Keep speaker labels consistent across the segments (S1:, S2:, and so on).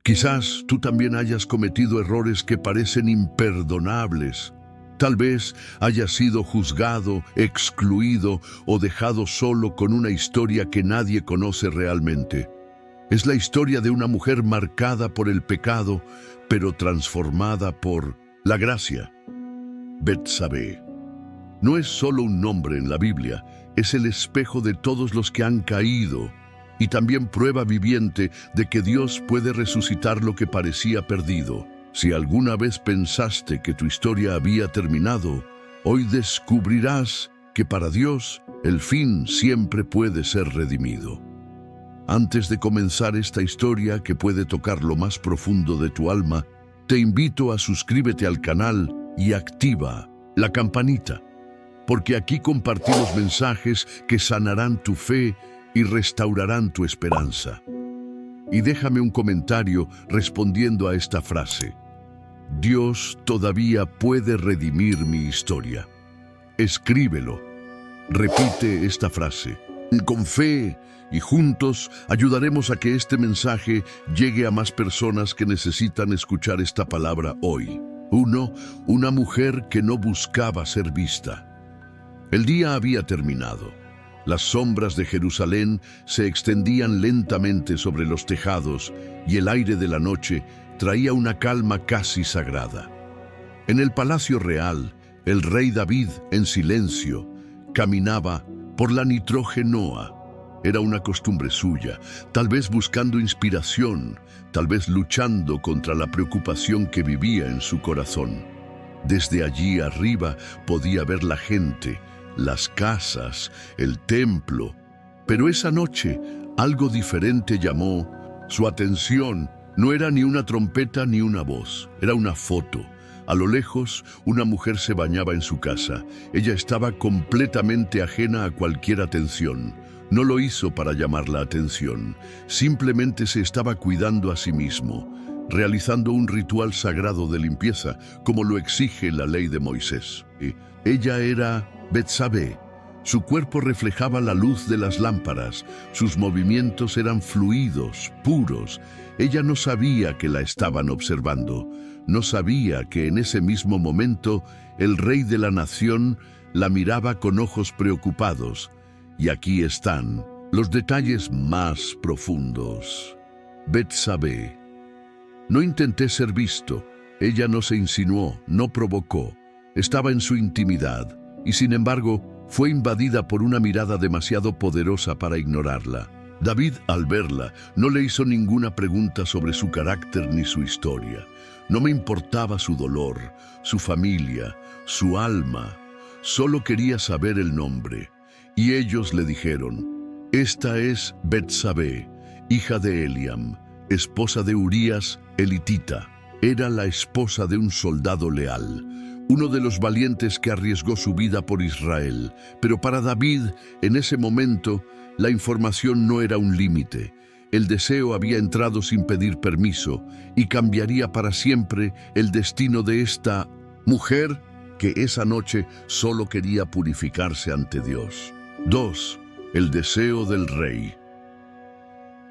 S1: Quizás tú también hayas cometido errores que parecen imperdonables. Tal vez hayas sido juzgado, excluido o dejado solo con una historia que nadie conoce realmente. Es la historia de una mujer marcada por el pecado, pero transformada por la gracia. Betsabé. No es solo un nombre en la Biblia, es el espejo de todos los que han caído y también prueba viviente de que Dios puede resucitar lo que parecía perdido. Si alguna vez pensaste que tu historia había terminado, hoy descubrirás que para Dios el fin siempre puede ser redimido. Antes de comenzar esta historia que puede tocar lo más profundo de tu alma, te invito a suscríbete al canal y activa la campanita, porque aquí compartimos mensajes que sanarán tu fe y restaurarán tu esperanza. Y déjame un comentario respondiendo a esta frase: Dios todavía puede redimir mi historia. Escríbelo. Repite esta frase con fe y juntos ayudaremos a que este mensaje llegue a más personas que necesitan escuchar esta palabra hoy. 1. Una mujer que no buscaba ser vista. El día había terminado. Las sombras de Jerusalén se extendían lentamente sobre los tejados y el aire de la noche traía una calma casi sagrada. En el palacio real, el rey David, en silencio, caminaba por la Nitrogenoa. Era una costumbre suya, tal vez buscando inspiración, tal vez luchando contra la preocupación que vivía en su corazón. Desde allí arriba podía ver la gente, las casas, el templo. Pero esa noche algo diferente llamó su atención. No era ni una trompeta ni una voz, era una foto. A lo lejos, una mujer se bañaba en su casa. Ella estaba completamente ajena a cualquier atención. No lo hizo para llamar la atención, simplemente se estaba cuidando a sí mismo, realizando un ritual sagrado de limpieza, como lo exige la ley de Moisés. Ella era Betsabé. Su cuerpo reflejaba la luz de las lámparas, sus movimientos eran fluidos, puros. Ella no sabía que la estaban observando, no sabía que en ese mismo momento el rey de la nación la miraba con ojos preocupados. Y aquí están los detalles más profundos. Betsabé. No intenté ser visto. Ella no se insinuó, no provocó. Estaba en su intimidad y sin embargo fue invadida por una mirada demasiado poderosa para ignorarla. David, al verla, no le hizo ninguna pregunta sobre su carácter ni su historia. No me importaba su dolor, su familia, su alma. Solo quería saber el nombre. Y ellos le dijeron: esta es Betsabé, hija de Eliam, esposa de Urías, elitita. Era la esposa de un soldado leal, uno de los valientes que arriesgó su vida por Israel. Pero para David, en ese momento, la información no era un límite. El deseo había entrado sin pedir permiso y cambiaría para siempre el destino de esta mujer que esa noche solo quería purificarse ante Dios. 2. El deseo del rey.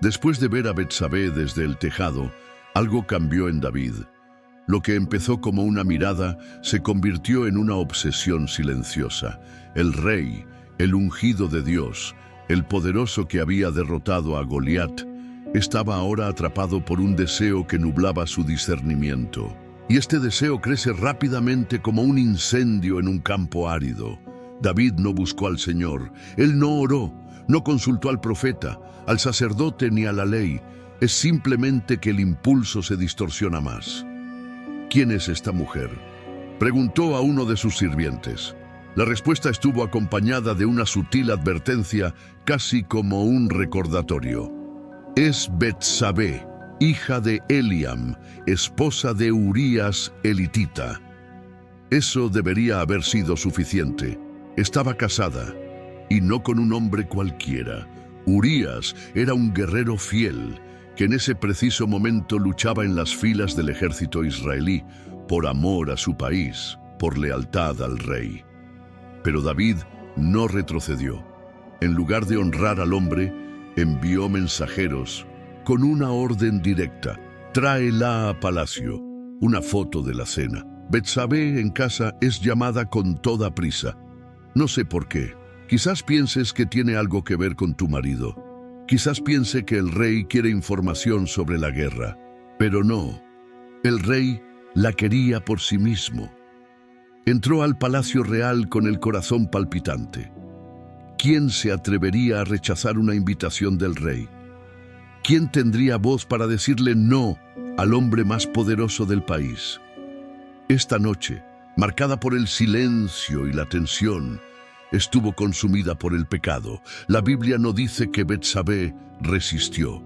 S1: Después de ver a Betsabé desde el tejado, algo cambió en David. Lo que empezó como una mirada se convirtió en una obsesión silenciosa. El rey, el ungido de Dios, el poderoso que había derrotado a Goliat, estaba ahora atrapado por un deseo que nublaba su discernimiento. Y este deseo crece rápidamente como un incendio en un campo árido. David no buscó al Señor, él no oró, no consultó al profeta, al sacerdote ni a la ley. Es simplemente que el impulso se distorsiona más. ¿Quién es esta mujer?, preguntó a uno de sus sirvientes. La respuesta estuvo acompañada de una sutil advertencia, casi como un recordatorio. Es Betsabé, hija de Eliam, esposa de Urías, elitita. Eso debería haber sido suficiente. Estaba casada, y no con un hombre cualquiera. Urías era un guerrero fiel, que en ese preciso momento luchaba en las filas del ejército israelí, por amor a su país, por lealtad al rey. Pero David no retrocedió. En lugar de honrar al hombre, envió mensajeros con una orden directa: tráela a palacio. Una foto de la cena. Betsabé en casa es llamada con toda prisa. No sé por qué. Quizás pienses que tiene algo que ver con tu marido. Quizás piense que el rey quiere información sobre la guerra. Pero no. El rey la quería por sí mismo. Entró al palacio real con el corazón palpitante. ¿Quién se atrevería a rechazar una invitación del rey? ¿Quién tendría voz para decirle no al hombre más poderoso del país? Esta noche, marcada por el silencio y la tensión, estuvo consumida por el pecado. La Biblia no dice que Betsabé resistió,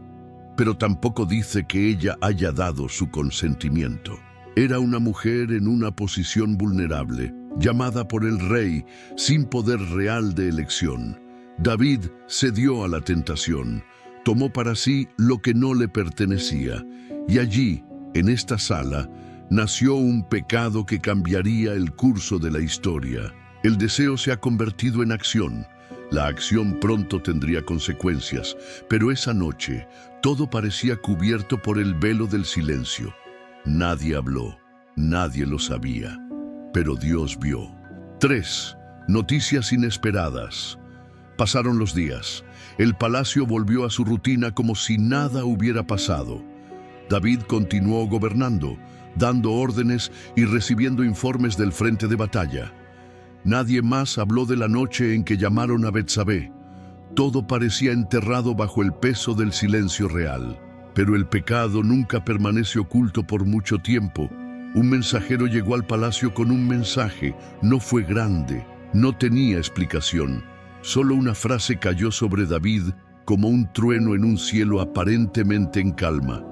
S1: pero tampoco dice que ella haya dado su consentimiento. Era una mujer en una posición vulnerable, llamada por el rey, sin poder real de elección. David cedió a la tentación, tomó para sí lo que no le pertenecía, y allí, en esta sala, nació un pecado que cambiaría el curso de la historia. El deseo se ha convertido en acción. La acción pronto tendría consecuencias, pero esa noche todo parecía cubierto por el velo del silencio. Nadie habló, nadie lo sabía, pero Dios vio. 3. Noticias inesperadas. Pasaron los días. El palacio volvió a su rutina como si nada hubiera pasado. David continuó gobernando, dando órdenes y recibiendo informes del frente de batalla. Nadie más habló de la noche en que llamaron a Betsabé. Todo parecía enterrado bajo el peso del silencio real. Pero el pecado nunca permanece oculto por mucho tiempo. Un mensajero llegó al palacio con un mensaje. No fue grande, no tenía explicación. Solo una frase cayó sobre David como un trueno en un cielo aparentemente en calma.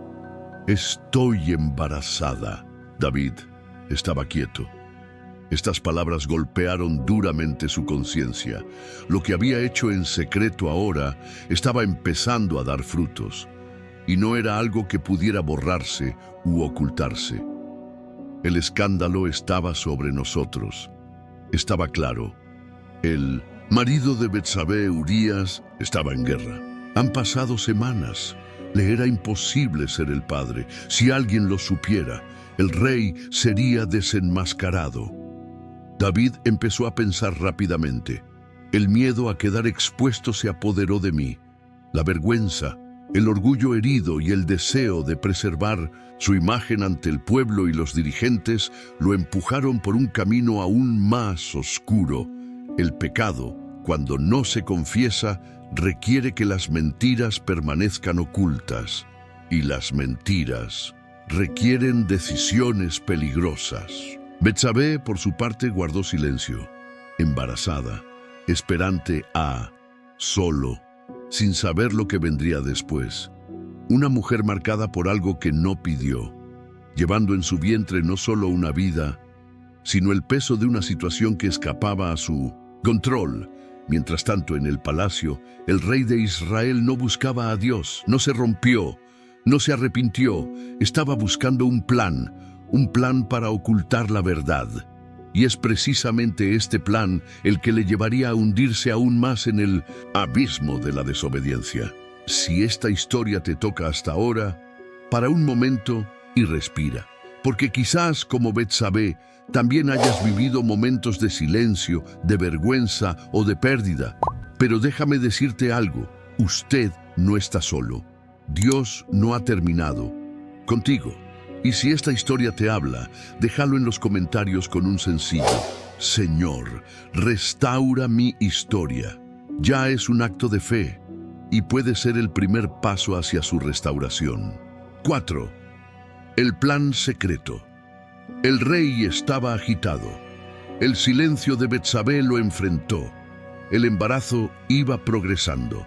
S1: Estoy embarazada. David estaba quieto. Estas palabras golpearon duramente su conciencia. Lo que había hecho en secreto ahora estaba empezando a dar frutos. Y no era algo que pudiera borrarse u ocultarse. El escándalo estaba sobre nosotros. Estaba claro. El marido de Betsabé, Urías, estaba en guerra. Han pasado semanas. Le era imposible ser el padre. Si alguien lo supiera, el rey sería desenmascarado. David empezó a pensar rápidamente. El miedo a quedar expuesto se apoderó de mí. La vergüenza, el orgullo herido y el deseo de preservar su imagen ante el pueblo y los dirigentes lo empujaron por un camino aún más oscuro. El pecado, cuando no se confiesa, requiere que las mentiras permanezcan ocultas. Y las mentiras requieren decisiones peligrosas. Betsabé, por su parte, guardó silencio, embarazada, esperante solo, sin saber lo que vendría después. Una mujer marcada por algo que no pidió, llevando en su vientre no solo una vida, sino el peso de una situación que escapaba a su control. Mientras tanto, en el palacio, el rey de Israel no buscaba a Dios, no se rompió, no se arrepintió, estaba buscando un plan para ocultar la verdad. Y es precisamente este plan el que le llevaría a hundirse aún más en el abismo de la desobediencia. Si esta historia te toca hasta ahora, para un momento y respira. Porque quizás, como Betsabé, también hayas vivido momentos de silencio, de vergüenza o de pérdida. Pero déjame decirte algo, usted no está solo. Dios no ha terminado contigo. Y si esta historia te habla, déjalo en los comentarios con un sencillo: Señor, restaura mi historia. Ya es un acto de fe y puede ser el primer paso hacia su restauración. 4. El plan secreto. El rey estaba agitado. El silencio de Betsabé lo enfrentó. El embarazo iba progresando.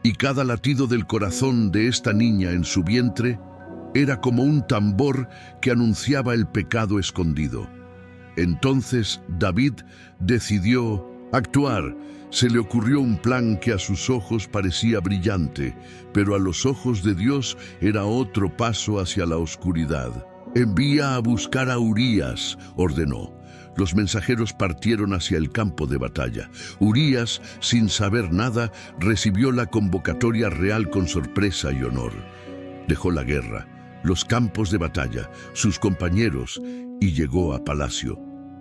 S1: Y cada latido del corazón de esta niña en su vientre era como un tambor que anunciaba el pecado escondido. Entonces David decidió actuar. Se le ocurrió un plan que a sus ojos parecía brillante, pero a los ojos de Dios era otro paso hacia la oscuridad. Envía a buscar a Urías, ordenó. Los mensajeros partieron hacia el campo de batalla. Urías, sin saber nada, recibió la convocatoria real con sorpresa y honor. Dejó la guerra, los campos de batalla, sus compañeros, y llegó a palacio.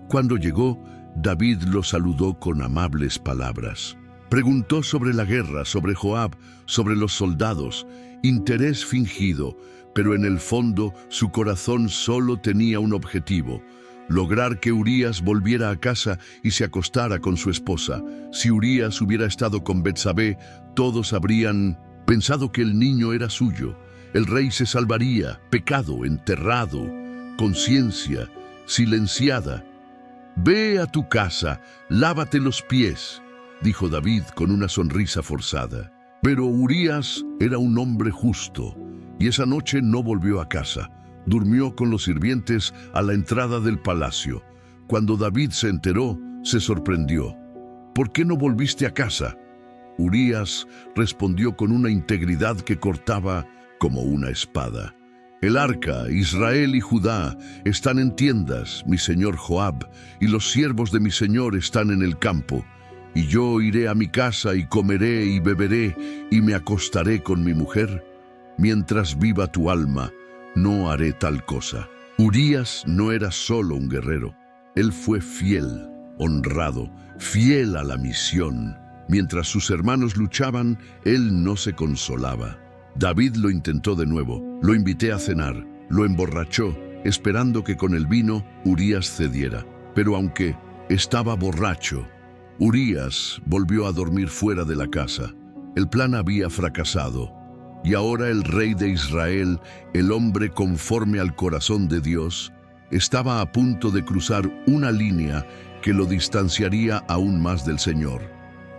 S1: Cuando llegó, David lo saludó con amables palabras. Preguntó sobre la guerra, sobre Joab, sobre los soldados, interés fingido, pero en el fondo su corazón solo tenía un objetivo: lograr que Urías volviera a casa y se acostara con su esposa. Si Urías hubiera estado con Betsabé, todos habrían pensado que el niño era suyo. El rey se salvaría, pecado enterrado, conciencia silenciada. «Ve a tu casa, lávate los pies», dijo David con una sonrisa forzada. Pero Urías era un hombre justo, y esa noche no volvió a casa. Durmió con los sirvientes a la entrada del palacio. Cuando David se enteró, se sorprendió. «¿Por qué no volviste a casa?». Urías respondió con una integridad que cortaba como una espada. «El arca, Israel y Judá están en tiendas, mi señor Joab, y los siervos de mi señor están en el campo. Y yo iré a mi casa y comeré y beberé y me acostaré con mi mujer. Mientras viva tu alma, no haré tal cosa». Urías no era solo un guerrero. Él fue fiel, honrado, fiel a la misión. Mientras sus hermanos luchaban, él no se consolaba. David lo intentó de nuevo. Lo invité a cenar, lo emborrachó, esperando que con el vino Urías cediera. Pero aunque estaba borracho, Urías volvió a dormir fuera de la casa. El plan había fracasado. Y ahora el rey de Israel, el hombre conforme al corazón de Dios, estaba a punto de cruzar una línea que lo distanciaría aún más del Señor.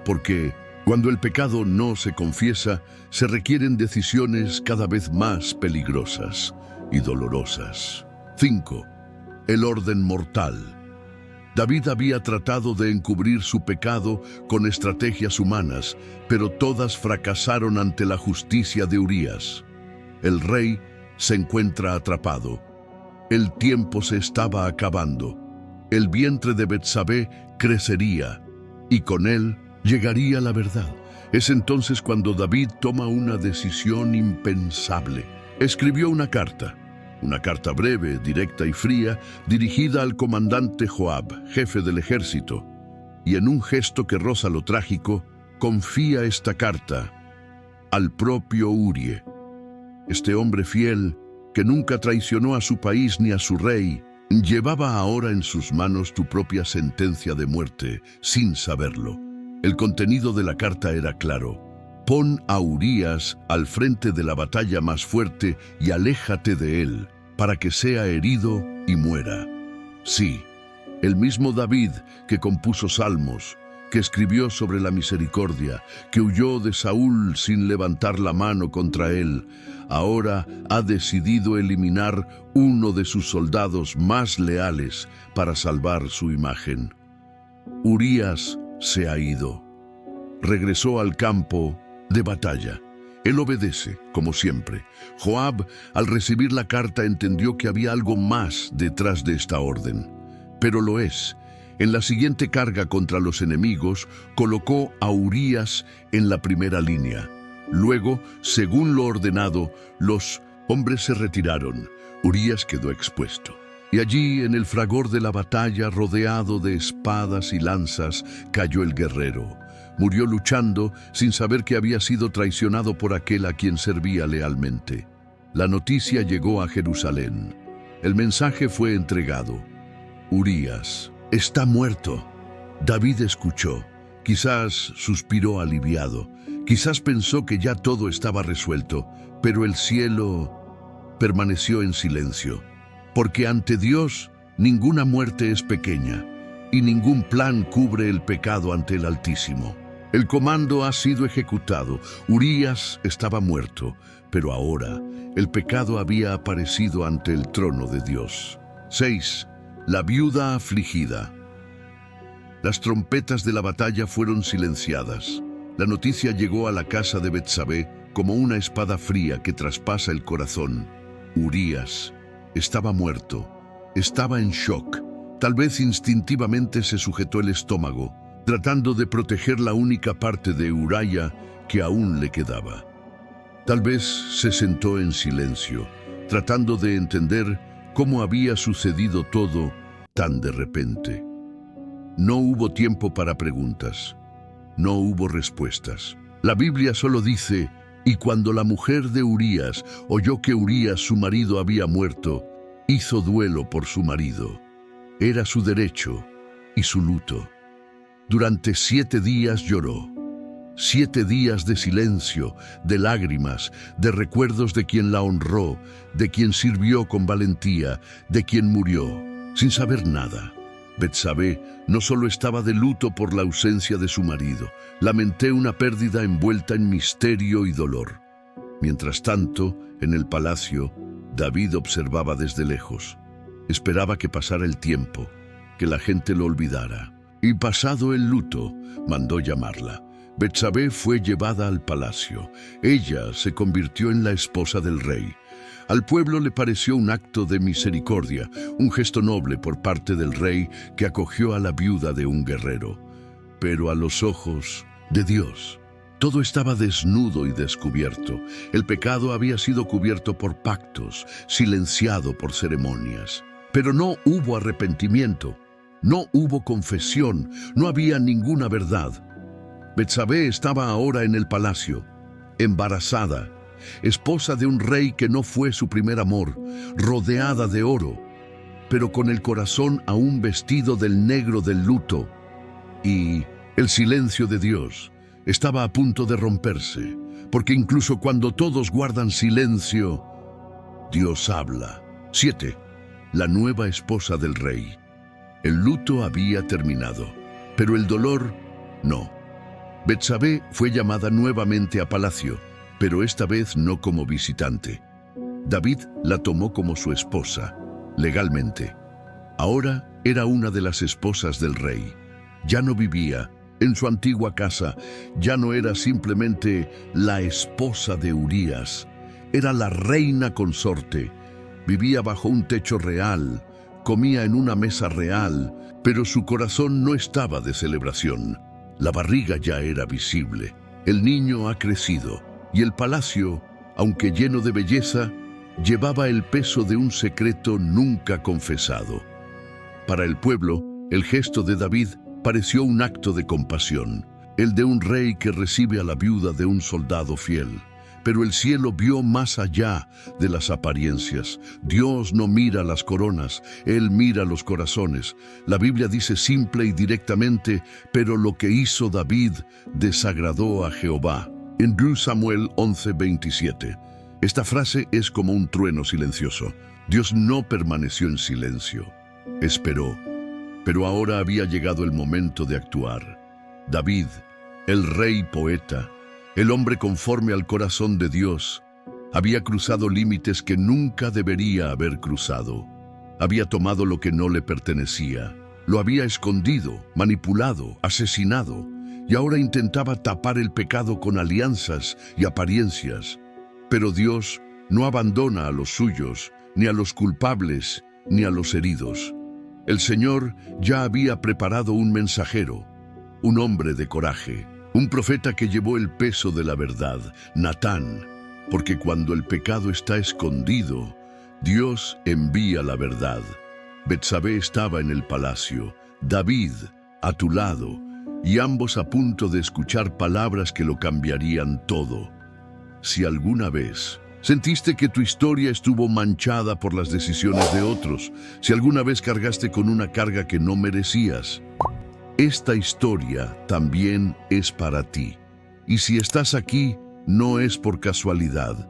S1: Porque cuando el pecado no se confiesa, se requieren decisiones cada vez más peligrosas y dolorosas. 5. El orden mortal. David había tratado de encubrir su pecado con estrategias humanas, pero todas fracasaron ante la justicia de Urías. El rey se encuentra atrapado. El tiempo se estaba acabando. El vientre de Betsabé crecería, y con él llegaría la verdad. Es entonces cuando David toma una decisión impensable. Escribió una carta breve, directa y fría, dirigida al comandante Joab, jefe del ejército. Y en un gesto que roza lo trágico, confía esta carta al propio Urie. Este hombre fiel, que nunca traicionó a su país ni a su rey, llevaba ahora en sus manos tu propia sentencia de muerte, sin saberlo. El contenido de la carta era claro: pon a Urías al frente de la batalla más fuerte y aléjate de él, para que sea herido y muera. Sí, el mismo David que compuso salmos, que escribió sobre la misericordia, que huyó de Saúl sin levantar la mano contra él, ahora ha decidido eliminar uno de sus soldados más leales para salvar su imagen. Urías se ha ido. Regresó al campo de batalla. Él obedece, como siempre. Joab, al recibir la carta, entendió que había algo más detrás de esta orden. Pero lo es. En la siguiente carga contra los enemigos, colocó a Urías en la primera línea. Luego, según lo ordenado, los hombres se retiraron. Urías quedó expuesto. Y allí, en el fragor de la batalla, rodeado de espadas y lanzas, cayó el guerrero. Murió luchando, sin saber que había sido traicionado por aquel a quien servía lealmente. La noticia llegó a Jerusalén. El mensaje fue entregado. Urías está muerto. David escuchó. Quizás suspiró aliviado. Quizás pensó que ya todo estaba resuelto, pero el cielo permaneció en silencio. Porque ante Dios ninguna muerte es pequeña y ningún plan cubre el pecado ante el Altísimo. El comando ha sido ejecutado. Urías estaba muerto, pero ahora el pecado había aparecido ante el trono de Dios. 6. La viuda afligida. Las trompetas de la batalla fueron silenciadas. La noticia llegó a la casa de Betsabé como una espada fría que traspasa el corazón. Urías estaba muerto. Estaba en shock. Tal vez instintivamente se sujetó el estómago, tratando de proteger la única parte de Uría que aún le quedaba. Tal vez se sentó en silencio, tratando de entender cómo había sucedido todo tan de repente. No hubo tiempo para preguntas. No hubo respuestas. La Biblia solo dice: y cuando la mujer de Urías oyó que Urías, su marido, había muerto, hizo duelo por su marido. Era su derecho y su luto. Durante 7 días lloró. 7 días de silencio, de lágrimas, de recuerdos de quien la honró, de quien sirvió con valentía, de quien murió, sin saber nada. Betsabé no solo estaba de luto por la ausencia de su marido, lamenté una pérdida envuelta en misterio y dolor. Mientras tanto, en el palacio, David observaba desde lejos. Esperaba que pasara el tiempo, que la gente lo olvidara. Y pasado el luto, mandó llamarla. Betsabé fue llevada al palacio. Ella se convirtió en la esposa del rey. Al pueblo le pareció un acto de misericordia, un gesto noble por parte del rey que acogió a la viuda de un guerrero. Pero a los ojos de Dios, todo estaba desnudo y descubierto. El pecado había sido cubierto por pactos, silenciado por ceremonias. Pero no hubo arrepentimiento, no hubo confesión, no había ninguna verdad. Betsabé estaba ahora en el palacio, embarazada, esposa de un rey que no fue su primer amor, rodeada de oro, pero con el corazón aún vestido del negro del luto. Y el silencio de Dios estaba a punto de romperse, porque incluso cuando todos guardan silencio, Dios habla. 7. La nueva esposa del rey. El luto había terminado, pero el dolor no. Betsabé fue llamada nuevamente a palacio, pero esta vez no como visitante. David la tomó como su esposa, legalmente. Ahora era una de las esposas del rey. Ya no vivía en su antigua casa, ya no era simplemente la esposa de Urías, era la reina consorte. Vivía bajo un techo real, comía en una mesa real, pero su corazón no estaba de celebración. La barriga ya era visible, el niño ha crecido, y el palacio, aunque lleno de belleza, llevaba el peso de un secreto nunca confesado. Para el pueblo, el gesto de David pareció un acto de compasión, el de un rey que recibe a la viuda de un soldado fiel. Pero el cielo vio más allá de las apariencias. Dios no mira las coronas, Él mira los corazones. La Biblia dice simple y directamente: pero lo que hizo David desagradó a Jehová. En 2 Samuel 11:27. Esta frase es como un trueno silencioso. Dios no permaneció en silencio, esperó. Pero ahora había llegado el momento de actuar. David, el rey poeta, el hombre conforme al corazón de Dios, había cruzado límites que nunca debería haber cruzado. Había tomado lo que no le pertenecía, lo había escondido, manipulado, asesinado, y ahora intentaba tapar el pecado con alianzas y apariencias. Pero Dios no abandona a los suyos, ni a los culpables, ni a los heridos. El Señor ya había preparado un mensajero, un hombre de coraje, un profeta que llevó el peso de la verdad, Natán, porque cuando el pecado está escondido, Dios envía la verdad. Betsabé estaba en el palacio, David a tu lado, y ambos a punto de escuchar palabras que lo cambiarían todo. Si alguna vez sentiste que tu historia estuvo manchada por las decisiones de otros, si alguna vez cargaste con una carga que no merecías, esta historia también es para ti. Y si estás aquí, no es por casualidad.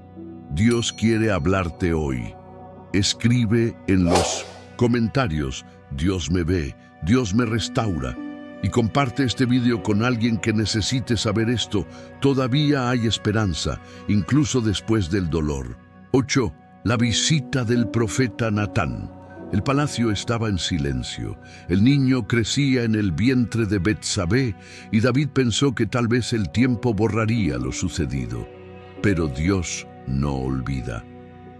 S1: Dios quiere hablarte hoy. Escribe en los comentarios: Dios me ve, Dios me restaura. Y comparte este video con alguien que necesite saber esto. Todavía hay esperanza, incluso después del dolor. 8. La visita del profeta Natán. El palacio estaba en silencio. El niño crecía en el vientre de Betsabé y David pensó que tal vez el tiempo borraría lo sucedido. Pero Dios no olvida.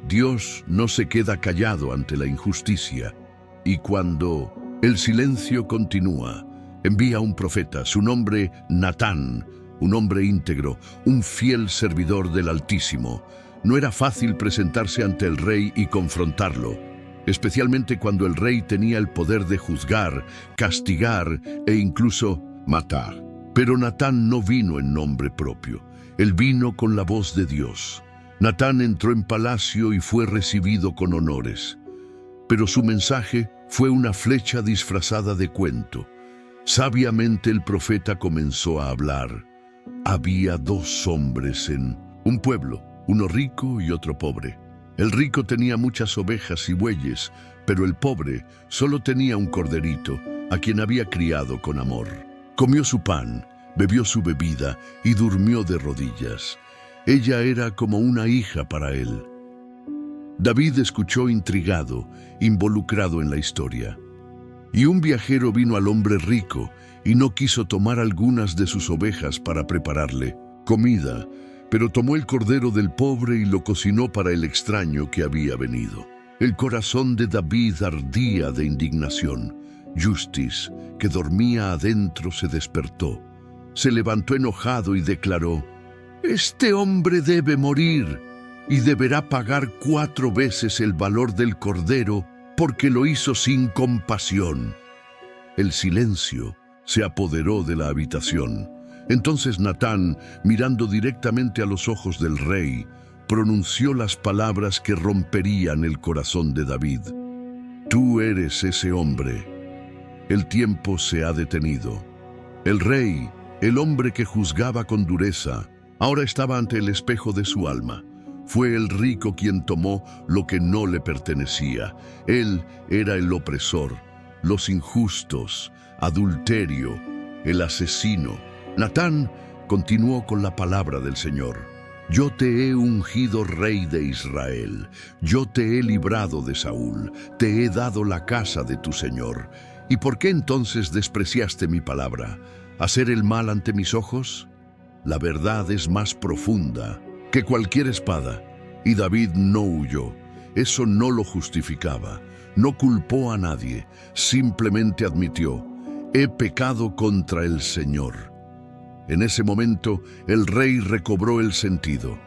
S1: Dios no se queda callado ante la injusticia. Y cuando el silencio continúa, envía un profeta, su nombre Natán, un hombre íntegro, un fiel servidor del Altísimo. No era fácil presentarse ante el rey y confrontarlo, especialmente cuando el rey tenía el poder de juzgar, castigar e incluso matar. Pero Natán no vino en nombre propio, él vino con la voz de Dios. Natán entró en palacio y fue recibido con honores, pero su mensaje fue una flecha disfrazada de cuento. Sabiamente el profeta comenzó a hablar. Había dos hombres en un pueblo, uno rico y otro pobre. El rico tenía muchas ovejas y bueyes, pero el pobre solo tenía un corderito, a quien había criado con amor. Comió su pan, bebió su bebida y durmió de rodillas. Ella era como una hija para él. David escuchó intrigado, involucrado en la historia. Y un viajero vino al hombre rico y no quiso tomar algunas de sus ovejas para prepararle comida, pero tomó el cordero del pobre y lo cocinó para el extraño que había venido. El corazón de David ardía de indignación. Justis, que dormía adentro, se despertó. Se levantó enojado y declaró: «Este hombre debe morir y deberá pagar 4 veces el valor del cordero porque lo hizo sin compasión». El silencio se apoderó de la habitación. Entonces Natán, mirando directamente a los ojos del rey, pronunció las palabras que romperían el corazón de David. «Tú eres ese hombre. El tiempo se ha detenido». El rey, el hombre que juzgaba con dureza, ahora estaba ante el espejo de su alma. Fue el rico quien tomó lo que no le pertenecía. Él era el opresor, los injustos, adulterio, el asesino. Natán continuó con la palabra del Señor. «Yo te he ungido rey de Israel. Yo te he librado de Saúl. Te he dado la casa de tu Señor. ¿Y por qué entonces despreciaste mi palabra? ¿Hacer el mal ante mis ojos? La verdad es más profunda que cualquier espada». Y David no huyó. Eso no lo justificaba. No culpó a nadie. Simplemente admitió: «He pecado contra el Señor». En ese momento, el rey recobró el sentido.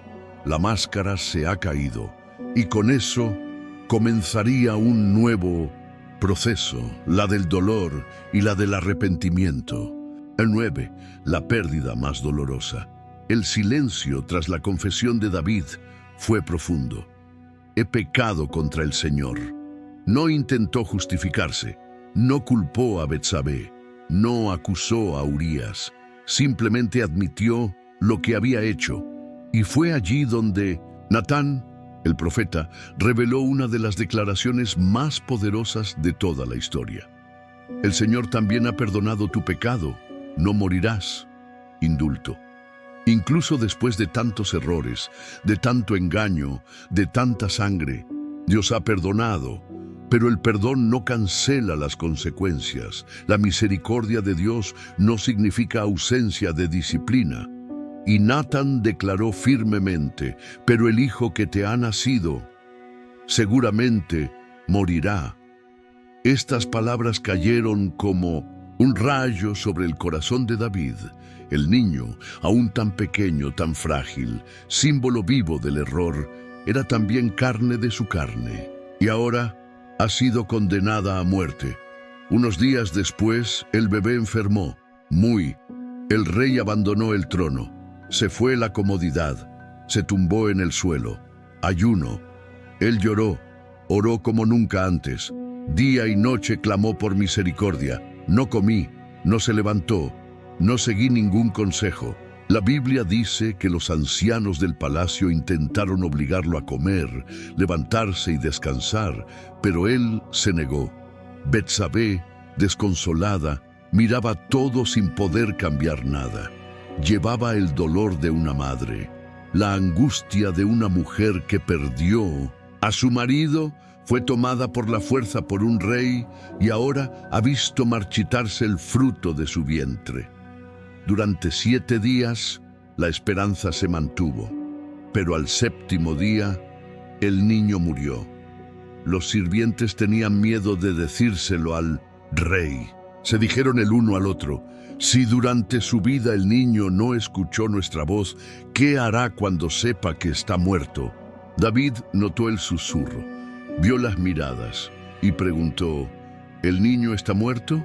S1: La máscara se ha caído. Y con eso comenzaría un nuevo proceso, la del dolor y la del arrepentimiento. El 9, la pérdida más dolorosa. El silencio tras la confesión de David fue profundo. «He pecado contra el Señor». No intentó justificarse, no culpó a Betsabé, no acusó a Urías, simplemente admitió lo que había hecho. Y fue allí donde Natán, el profeta, reveló una de las declaraciones más poderosas de toda la historia. «El Señor también ha perdonado tu pecado, no morirás». Indulto. Incluso después de tantos errores, de tanto engaño, de tanta sangre, Dios ha perdonado, pero el perdón no cancela las consecuencias. La misericordia de Dios no significa ausencia de disciplina. Y Natán declaró firmemente: «Pero el hijo que te ha nacido seguramente morirá». Estas palabras cayeron como un rayo sobre el corazón de David. El niño, aún tan pequeño, tan frágil, símbolo vivo del error, era también carne de su carne. Y ahora ha sido condenada a muerte. Unos días después, el bebé enfermó. El rey abandonó el trono. Se fue la comodidad. Se tumbó en el suelo. Ayuno. Él lloró. Oró como nunca antes. Día y noche clamó por misericordia. No comí. No se levantó. No seguí ningún consejo. La Biblia dice que los ancianos del palacio intentaron obligarlo a comer, levantarse y descansar, pero él se negó. Betsabé, desconsolada, miraba todo sin poder cambiar nada. Llevaba el dolor de una madre, la angustia de una mujer que perdió a su marido, fue tomada por la fuerza por un rey y ahora ha visto marchitarse el fruto de su vientre. Durante 7 días, la esperanza se mantuvo, pero al 7º día, el niño murió. Los sirvientes tenían miedo de decírselo al rey. Se dijeron el uno al otro: «Si durante su vida el niño no escuchó nuestra voz, ¿qué hará cuando sepa que está muerto?». David notó el susurro, vio las miradas y preguntó, ¿el niño está muerto?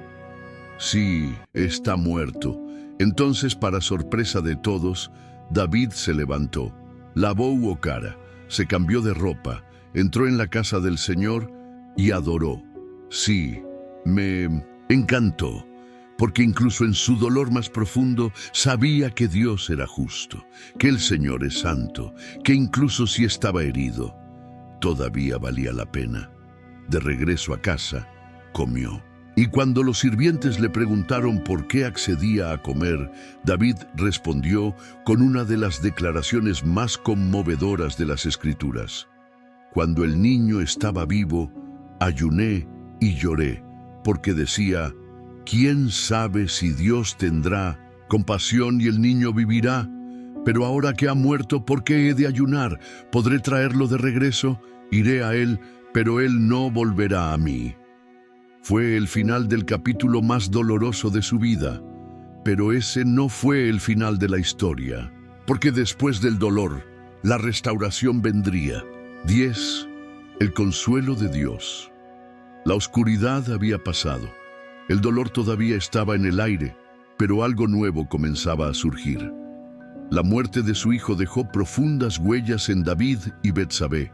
S1: Sí, está muerto. Entonces, para sorpresa de todos, David se levantó, lavó cara, se cambió de ropa, entró en la casa del Señor y adoró. Sí, me encantó, porque incluso en su dolor más profundo sabía que Dios era justo, que el Señor es santo, que incluso si estaba herido, todavía valía la pena. De regreso a casa, comió. Y cuando los sirvientes le preguntaron por qué accedía a comer, David respondió con una de las declaraciones más conmovedoras de las Escrituras. Cuando el niño estaba vivo, ayuné y lloré, porque decía, ¿quién sabe si Dios tendrá compasión y el niño vivirá? Pero ahora que ha muerto, ¿por qué he de ayunar? ¿Podré traerlo de regreso? Iré a él, pero él no volverá a mí. Fue el final del capítulo más doloroso de su vida, pero ese no fue el final de la historia, porque después del dolor, la restauración vendría. 10. El consuelo de Dios. La oscuridad había pasado. El dolor todavía estaba en el aire, pero algo nuevo comenzaba a surgir. La muerte de su hijo dejó profundas huellas en David y Betsabé.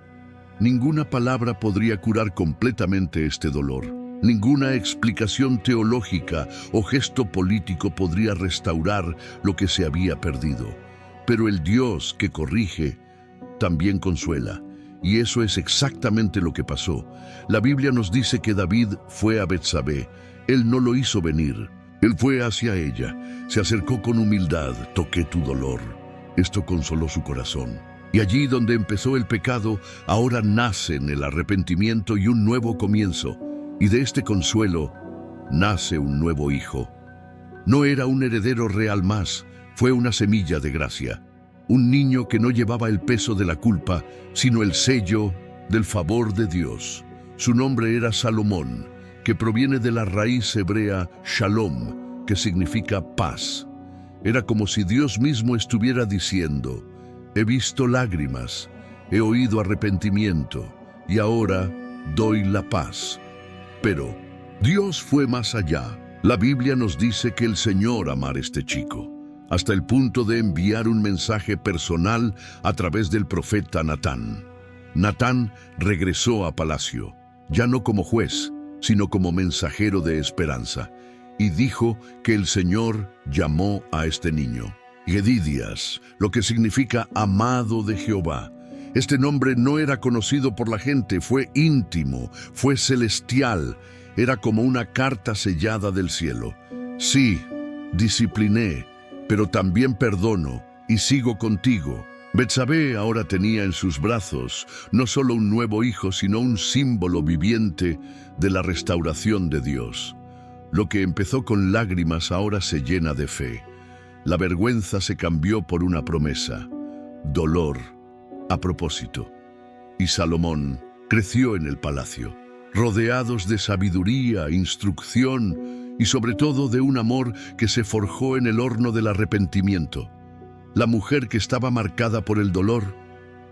S1: Ninguna palabra podría curar completamente este dolor. Ninguna explicación teológica o gesto político podría restaurar lo que se había perdido. Pero el Dios que corrige también consuela. Y eso es exactamente lo que pasó. La Biblia nos dice que David fue a Betsabé. Él no lo hizo venir. Él fue hacia ella. Se acercó con humildad. Toqué tu dolor. Esto consoló su corazón. Y allí donde empezó el pecado, ahora nacen el arrepentimiento y un nuevo comienzo. Y de este consuelo nace un nuevo hijo. No era un heredero real más, fue una semilla de gracia. Un niño que no llevaba el peso de la culpa, sino el sello del favor de Dios. Su nombre era Salomón, que proviene de la raíz hebrea Shalom, que significa paz. Era como si Dios mismo estuviera diciendo, he visto lágrimas, he oído arrepentimiento, y ahora doy la paz. Pero Dios fue más allá. La Biblia nos dice que el Señor amara a este chico, hasta el punto de enviar un mensaje personal a través del profeta Natán. Natán regresó a palacio, ya no como juez, sino como mensajero de esperanza, y dijo que el Señor llamó a este niño Yedidias, lo que significa amado de Jehová. Este nombre no era conocido por la gente, fue íntimo, fue celestial, era como una carta sellada del cielo. Sí, discipliné, pero también perdono y sigo contigo. Betsabé ahora tenía en sus brazos no solo un nuevo hijo, sino un símbolo viviente de la restauración de Dios. Lo que empezó con lágrimas ahora se llena de fe. La vergüenza se cambió por una promesa. Dolor a propósito. Y Salomón creció en el palacio, rodeados de sabiduría, instrucción y sobre todo de un amor que se forjó en el horno del arrepentimiento. La mujer que estaba marcada por el dolor,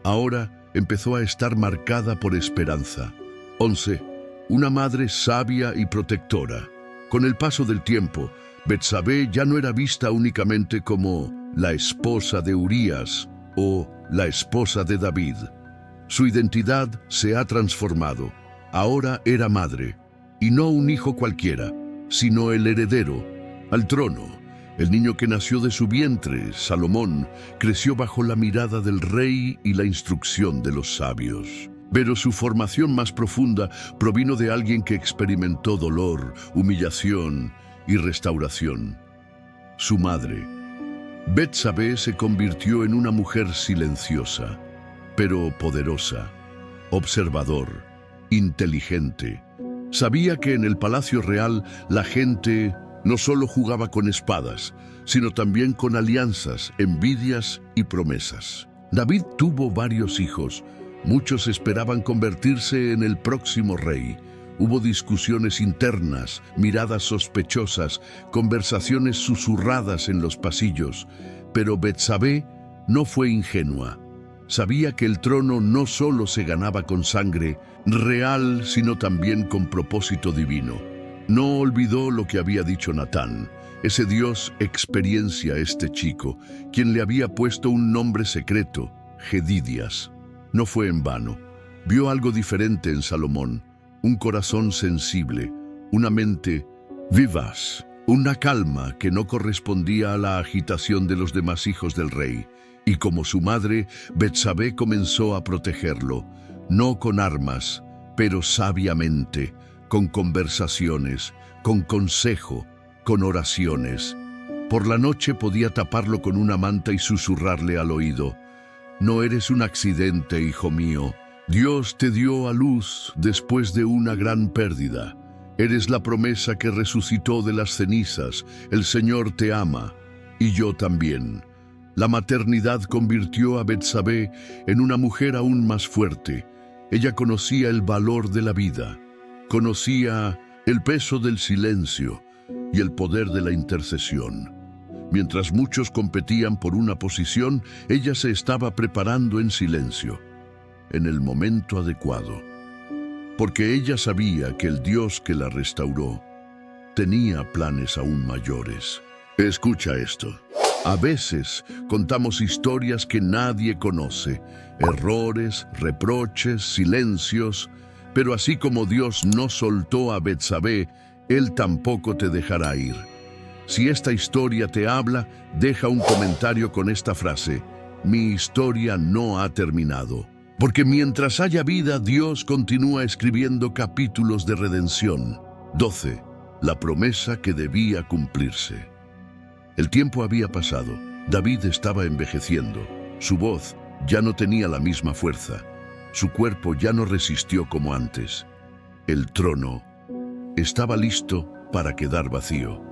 S1: ahora empezó a estar marcada por esperanza. 11. Una madre sabia y protectora. Con el paso del tiempo, Betsabé ya no era vista únicamente como la esposa de Urías o la esposa de David. Su identidad se ha transformado. Ahora era madre, y no un hijo cualquiera, sino el heredero al trono. El niño que nació de su vientre, Salomón, creció bajo la mirada del rey y la instrucción de los sabios. Pero su formación más profunda provino de alguien que experimentó dolor, humillación y restauración. Su madre. Betsabé se convirtió en una mujer silenciosa, pero poderosa, observador, inteligente. Sabía que en el palacio real la gente no solo jugaba con espadas, sino también con alianzas, envidias y promesas. David tuvo varios hijos. Muchos esperaban convertirse en el próximo rey. Hubo discusiones internas, miradas sospechosas, conversaciones susurradas en los pasillos, pero Betsabé no fue ingenua. Sabía que el trono no solo se ganaba con sangre real, sino también con propósito divino. No olvidó lo que había dicho Natán. Ese Dios experiencia a este chico, quien le había puesto un nombre secreto, Jedidias. No fue en vano. Vio algo diferente en Salomón, un corazón sensible, una mente vivaz, una calma que no correspondía a la agitación de los demás hijos del rey. Y como su madre, Betsabé comenzó a protegerlo, no con armas, pero sabiamente, con conversaciones, con consejo, con oraciones. Por la noche podía taparlo con una manta y susurrarle al oído: «No eres un accidente, hijo mío. Dios te dio a luz después de una gran pérdida. Eres la promesa que resucitó de las cenizas. El Señor te ama, y yo también». La maternidad convirtió a Betsabé en una mujer aún más fuerte. Ella conocía el valor de la vida, conocía el peso del silencio y el poder de la intercesión. Mientras muchos competían por una posición, ella se estaba preparando en silencio, en el momento adecuado, porque ella sabía que el Dios que la restauró tenía planes aún mayores. Escucha esto. A veces contamos historias que nadie conoce, errores, reproches, silencios, pero así como Dios no soltó a Betsabé, Él tampoco te dejará ir. Si esta historia te habla, deja un comentario con esta frase: «Mi historia no ha terminado». Porque mientras haya vida, Dios continúa escribiendo capítulos de redención. 12. La promesa que debía cumplirse. El tiempo había pasado. David estaba envejeciendo. Su voz ya no tenía la misma fuerza. Su cuerpo ya no resistió como antes. El trono estaba listo para quedar vacío.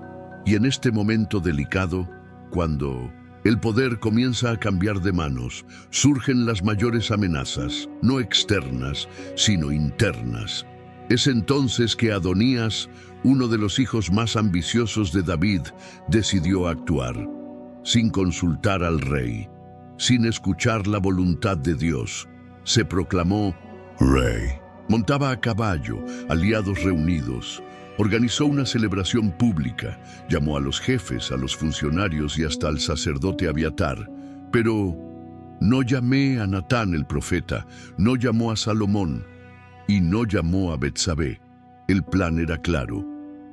S1: Y en este momento delicado, cuando el poder comienza a cambiar de manos, surgen las mayores amenazas, no externas, sino internas. Es entonces que Adonías, uno de los hijos más ambiciosos de David, decidió actuar, sin consultar al rey, sin escuchar la voluntad de Dios. Se proclamó rey. Montaba a caballo, aliados reunidos. Organizó una celebración pública, llamó a los jefes, a los funcionarios y hasta al sacerdote Abiatar. Pero no llamé a Natán el profeta, no llamó a Salomón y no llamó a Betsabé. El plan era claro: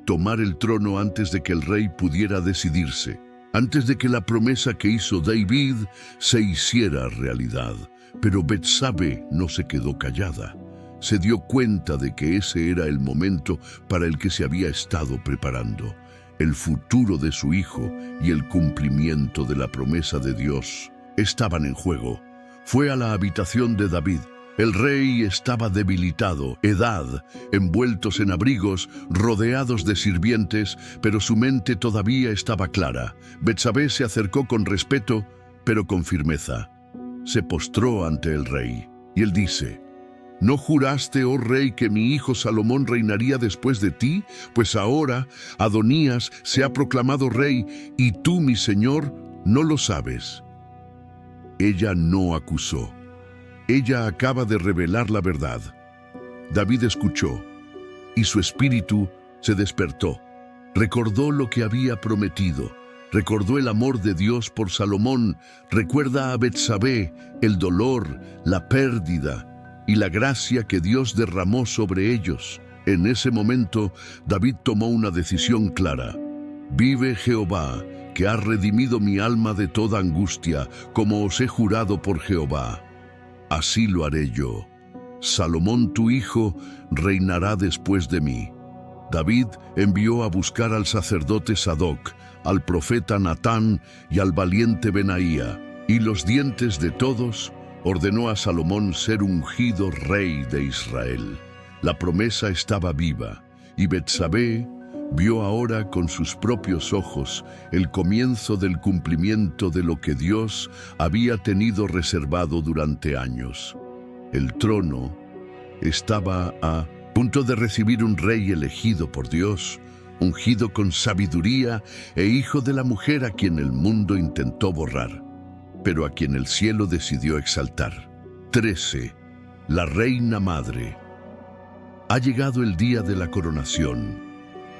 S1: tomar el trono antes de que el rey pudiera decidirse, antes de que la promesa que hizo David se hiciera realidad. Pero Betsabé no se quedó callada. Se dio cuenta de que ese era el momento para el que se había estado preparando. El futuro de su hijo y el cumplimiento de la promesa de Dios estaban en juego. Fue a la habitación de David. El rey estaba debilitado, edad, envueltos en abrigos, rodeados de sirvientes, pero su mente todavía estaba clara. Betsabé se acercó con respeto, pero con firmeza. Se postró ante el rey, y él dice: ¿No juraste, oh rey, que mi hijo Salomón reinaría después de ti? Pues ahora Adonías se ha proclamado rey, y tú, mi señor, no lo sabes. Ella no acusó. Ella acaba de revelar la verdad. David escuchó, y su espíritu se despertó. Recordó lo que había prometido. Recordó el amor de Dios por Salomón. Recuerda a Betsabé, el dolor, la pérdida y la gracia que Dios derramó sobre ellos. En ese momento, David tomó una decisión clara. Vive Jehová, que ha redimido mi alma de toda angustia, como os he jurado por Jehová. Así lo haré yo. Salomón tu hijo reinará después de mí. David envió a buscar al sacerdote Sadoc, al profeta Natán y al valiente Benaía, y los dientes de todos ordenó a Salomón ser ungido rey de Israel. La promesa estaba viva, y Betsabé vio ahora con sus propios ojos el comienzo del cumplimiento de lo que Dios había tenido reservado durante años. El trono estaba a punto de recibir un rey elegido por Dios, ungido con sabiduría e hijo de la mujer a quien el mundo intentó borrar. pero a quien el cielo decidió exaltar. 13. La reina madre. Ha llegado el día de la coronación.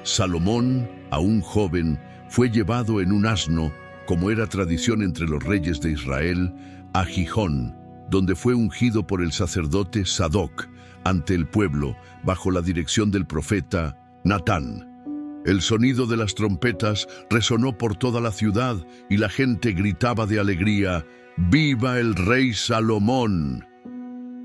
S1: Salomón, aún joven, fue llevado en un asno, como era tradición entre los reyes de Israel, a Gijón, donde fue ungido por el sacerdote Sadoc ante el pueblo, bajo la dirección del profeta Natán. El sonido de las trompetas resonó por toda la ciudad y la gente gritaba de alegría: ¡Viva el rey Salomón!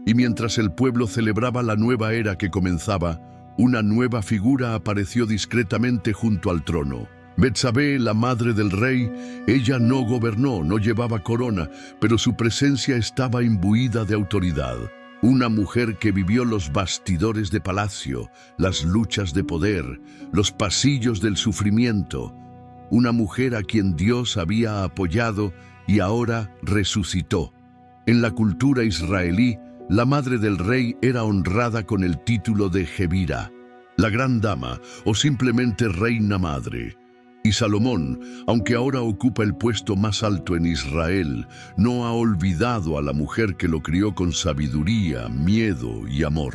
S1: Y mientras el pueblo celebraba la nueva era que comenzaba, una nueva figura apareció discretamente junto al trono. Betsabé, la madre del rey, ella no gobernó, no llevaba corona, pero su presencia estaba imbuida de autoridad. Una mujer que vivió los bastidores de palacio, las luchas de poder, los pasillos del sufrimiento. Una mujer a quien Dios había apoyado y ahora resucitó. En la cultura israelí, la madre del rey era honrada con el título de Jebira, la gran dama o simplemente reina madre. Y Salomón, aunque ahora ocupa el puesto más alto en Israel, no ha olvidado a la mujer que lo crió con sabiduría, miedo y amor.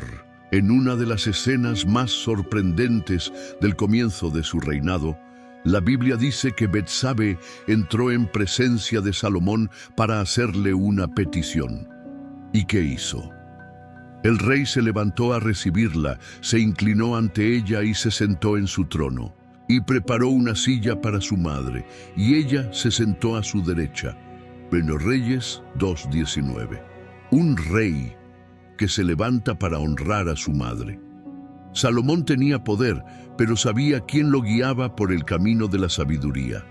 S1: En una de las escenas más sorprendentes del comienzo de su reinado, la Biblia dice que Betsabé entró en presencia de Salomón para hacerle una petición. ¿Y qué hizo? El rey se levantó a recibirla, se inclinó ante ella y se sentó en su trono. Y preparó una silla para su madre, y ella se sentó a su derecha. Primero Reyes 2:19. Un rey que se levanta para honrar a su madre. Salomón tenía poder, pero sabía quién lo guiaba por el camino de la sabiduría.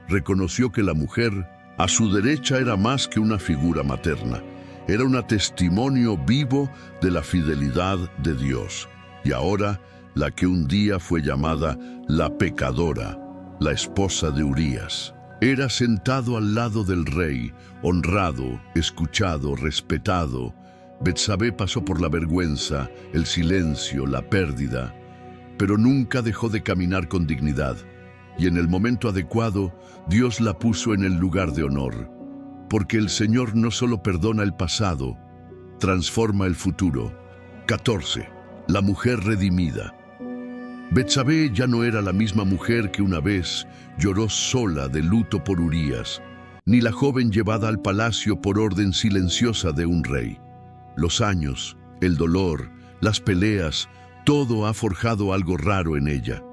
S1: Reconoció que la mujer a su derecha era más que una figura materna. Era un testimonio vivo de la fidelidad de Dios. Y ahora, la que un día fue llamada la pecadora, la esposa de Urías. Era sentado al lado del rey, honrado, escuchado, respetado. Betsabé pasó por la vergüenza, el silencio, la pérdida, pero nunca dejó de caminar con dignidad. Y en el momento adecuado, Dios la puso en el lugar de honor. Porque el Señor no solo perdona el pasado, transforma el futuro. 14. La mujer redimida. Betsabé ya no era la misma mujer que una vez lloró sola de luto por Urías, ni la joven llevada al palacio por orden silenciosa de un rey. Los años, el dolor, las peleas, todo ha forjado algo raro en ella.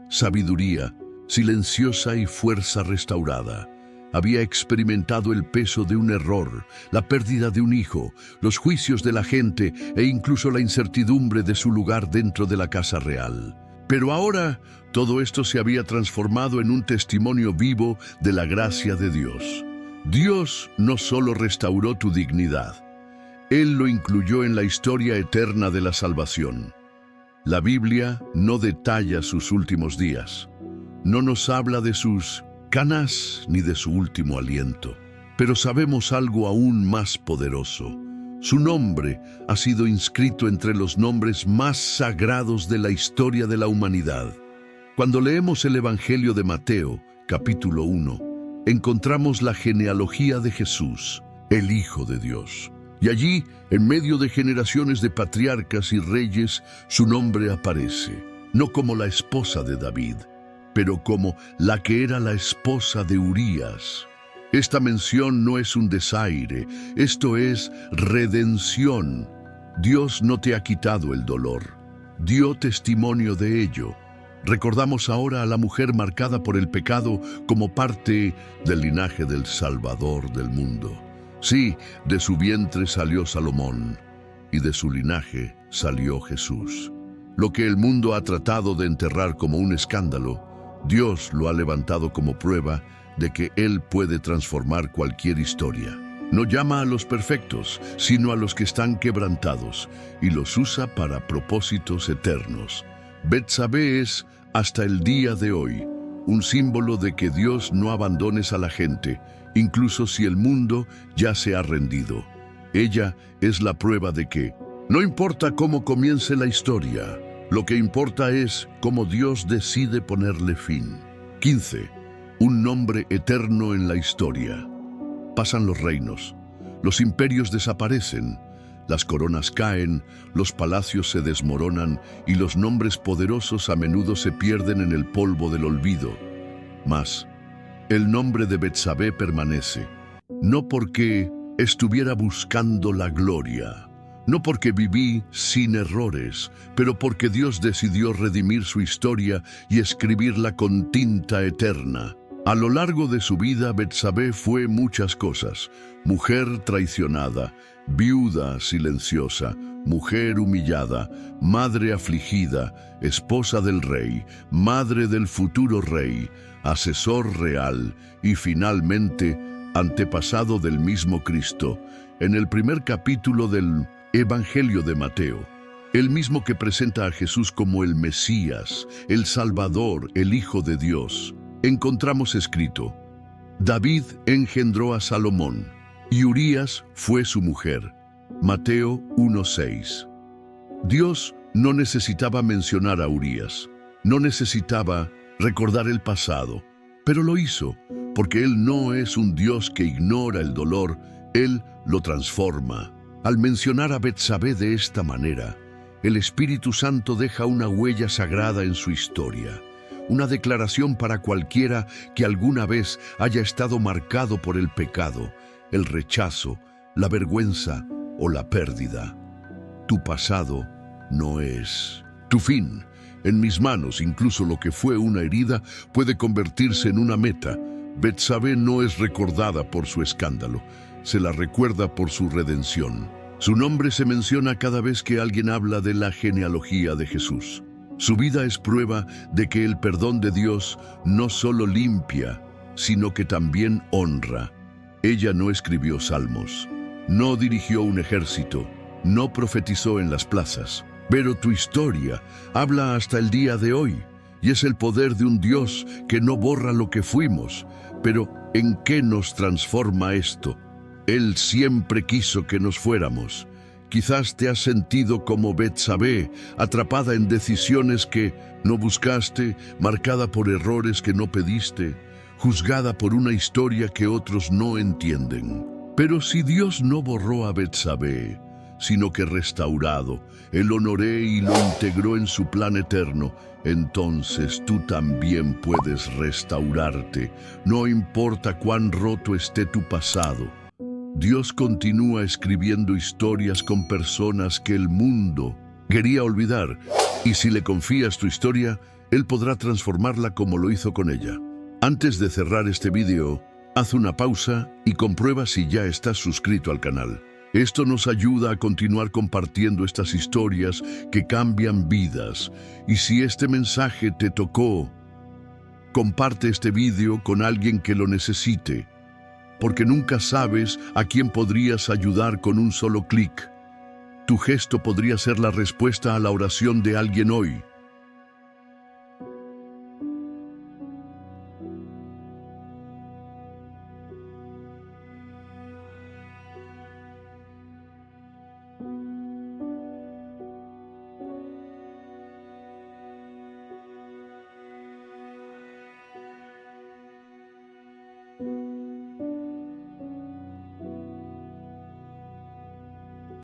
S1: Sabiduría, silenciosa y fuerza restaurada. Había experimentado el peso de un error, la pérdida de un hijo, los juicios de la gente e incluso la incertidumbre de su lugar dentro de la casa real. Pero ahora todo esto se había transformado en un testimonio vivo de la gracia de Dios. Dios no solo restauró tu dignidad, Él lo incluyó en la historia eterna de la salvación. La Biblia no detalla sus últimos días, no nos habla de sus canas ni de su último aliento, pero sabemos algo aún más poderoso. Su nombre ha sido inscrito entre los nombres más sagrados de la historia de la humanidad. Cuando leemos el Evangelio de Mateo, capítulo 1, encontramos la genealogía de Jesús, el Hijo de Dios. Y allí, en medio de generaciones de patriarcas y reyes, su nombre aparece, no como la esposa de David, pero como la que era la esposa de Urías. Esta mención no es un desaire, esto es redención. Dios no te ha quitado el dolor, dio testimonio de ello. Recordamos ahora a la mujer marcada por el pecado como parte del linaje del Salvador del mundo. Sí, de su vientre salió Salomón, y de su linaje salió Jesús. Lo que el mundo ha tratado de enterrar como un escándalo, Dios lo ha levantado como prueba de que Él puede transformar cualquier historia. No llama a los perfectos, sino a los que están quebrantados, y los usa para propósitos eternos. Betsabé es, hasta el día de hoy, un símbolo de que Dios no abandones a la gente, incluso si el mundo ya se ha rendido. Ella es la prueba de que, no importa cómo comience la historia, lo que importa es cómo Dios decide ponerle fin. 15. Un nombre eterno en la historia. Pasan los reinos, los imperios desaparecen, las coronas caen, los palacios se desmoronan y los nombres poderosos a menudo se pierden en el polvo del olvido. Mas el nombre de Betsabé permanece, no porque estuviera buscando la gloria, no porque viví sin errores, pero porque Dios decidió redimir su historia y escribirla con tinta eterna. A lo largo de su vida, Betsabé fue muchas cosas: mujer traicionada, viuda silenciosa, mujer humillada, madre afligida, esposa del rey, madre del futuro rey, asesor real y finalmente antepasado del mismo Cristo. En el primer capítulo del Evangelio de Mateo, el mismo que presenta a Jesús como el Mesías, el Salvador, el Hijo de Dios, encontramos escrito: David engendró a Salomón, y Urías fue su mujer. Mateo 1:6. Dios no necesitaba mencionar a Urías, no necesitaba recordar el pasado, pero lo hizo, porque Él no es un Dios que ignora el dolor, Él lo transforma. Al mencionar a Betsabé de esta manera, el Espíritu Santo deja una huella sagrada en su historia, una declaración para cualquiera que alguna vez haya estado marcado por el pecado, el rechazo, la vergüenza o la pérdida. Tu pasado no es tu fin. En mis manos, incluso lo que fue una herida puede convertirse en una meta. Betsabé no es recordada por su escándalo, se la recuerda por su redención. Su nombre se menciona cada vez que alguien habla de la genealogía de Jesús. Su vida es prueba de que el perdón de Dios no solo limpia, sino que también honra. Ella no escribió salmos, no dirigió un ejército, no profetizó en las plazas, pero tu historia habla hasta el día de hoy, y es el poder de un Dios que no borra lo que fuimos. Pero ¿en qué nos transforma esto? Él siempre quiso que nos fuéramos. Quizás te has sentido como Betsabé, atrapada en decisiones que no buscaste, marcada por errores que no pediste, juzgada por una historia que otros no entienden. Pero si Dios no borró a Betsabé, sino que restaurado, Él honoró y lo integró en su plan eterno, entonces tú también puedes restaurarte. No importa cuán roto esté tu pasado. Dios continúa escribiendo historias con personas que el mundo quería olvidar, y si le confías tu historia, Él podrá transformarla como lo hizo con ella. Antes de cerrar este video, haz una pausa y comprueba si ya estás suscrito al canal. Esto nos ayuda a continuar compartiendo estas historias que cambian vidas. Y si este mensaje te tocó, comparte este video con alguien que lo necesite, porque nunca sabes a quién podrías ayudar con un solo clic. Tu gesto podría ser la respuesta a la oración de alguien hoy.